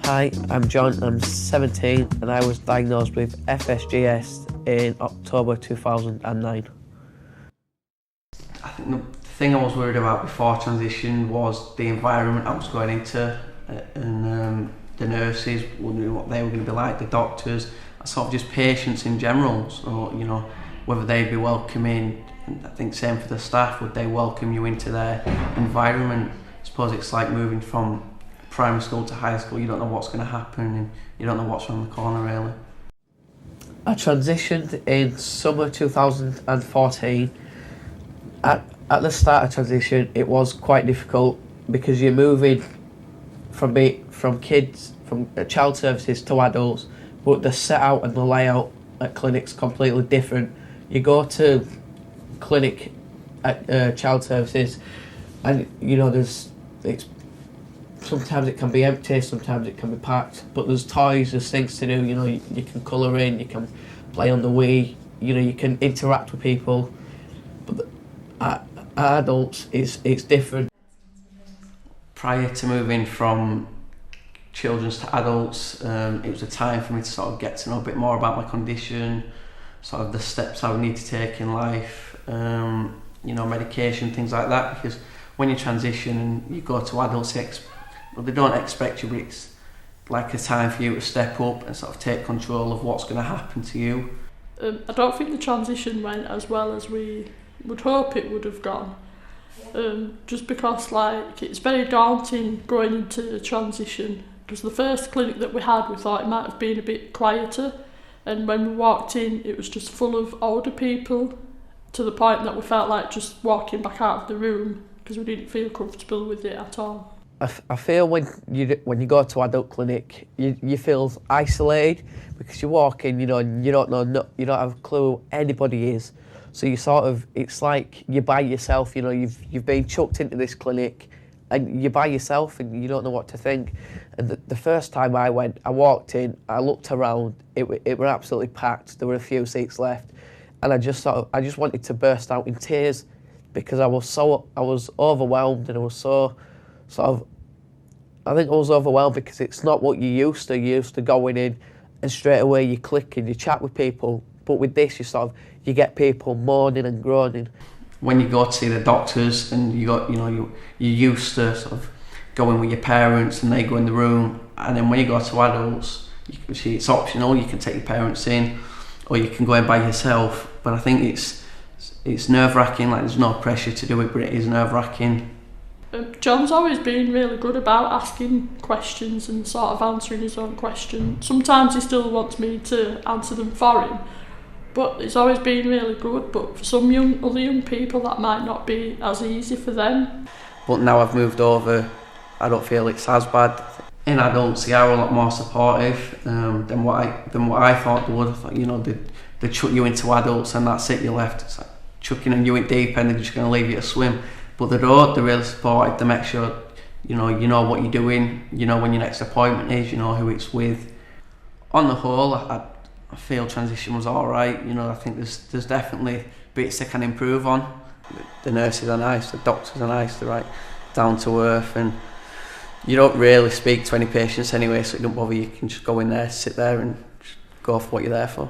Hi, I'm John, I'm 17 and I was diagnosed with FSGS in October 2009. I think the thing I was worried about before transition was the environment I was going into and the nurses, wondering what they were going to be like, the doctors, sort of just patients in general. So, you know, whether they'd be welcoming, and I think same for the staff, would they welcome you into their environment? I suppose it's like moving from primary school to high school. You don't know what's going to happen and you don't know what's around the corner really. I transitioned in summer 2014. At the start of transition, it was quite difficult because you're moving from child services to adults, but the set out and the layout at clinics completely different. You go to clinic at child services, and you know sometimes it can be empty, sometimes it can be packed, but there's toys, there's things to do. You know, you can colour in, you can play on the Wii, you know, you can interact with people. But at adults, it's different. Prior to moving from children's to adults, it was a time for me to sort of get to know a bit more about my condition, sort of the steps I would need to take in life, you know, medication, things like that, because when you transition and you go to adults, they don't expect you, but it's like a time for you to step up and sort of take control of what's going to happen to you. I don't think the transition went as well as we would hope it would have gone. Just because like it's very daunting going into a transition, because the first clinic that we had, we thought it might have been a bit quieter, and when we walked in it was just full of older people, to the point that we felt like just walking back out of the room because we didn't feel comfortable with it at all. I feel when you go to adult clinic, you feel isolated because you walk in, you know, and you don't have a clue who anybody is. So you sort of, it's like you're by yourself. You know, you've been chucked into this clinic, and you're by yourself, and you don't know what to think. And the first time I went, I walked in, I looked around, it were absolutely packed. There were a few seats left, and I just wanted to burst out in tears because I was overwhelmed, and I was so sort of, I think I was overwhelmed because it's not what you're used to. You're used to going in and straight away you click and you chat with people. But with this, you get people moaning and groaning. When you go to see the doctors and you're used to sort of going with your parents and they go in the room, and then when you go to adults, it's optional. You can take your parents in, or you can go in by yourself. But I think it's nerve-wracking. Like there's no pressure to do it, but it is nerve-wracking. John's always been really good about asking questions and sort of answering his own questions. Sometimes he still wants me to answer them for him, but it's always been really good. But for some other young people, that might not be as easy for them. But now I've moved over, I don't feel it's as bad. In adults, they are a lot more supportive than what I thought they would. I thought, you know, they chuck you into adults and that's it, you're left. It's like chucking you in deep end, they're just going to leave you to swim. But they don't, they're really supportive. They make sure you know what you're doing, you know when your next appointment is, you know who it's with. On the whole, I feel transition was alright. You know, I think there's definitely bits they can improve on. The nurses are nice, the doctors are nice, they're right down to earth, and you don't really speak to any patients anyway, so it don't bother you. You can just go in there, sit there and just go for what you're there for.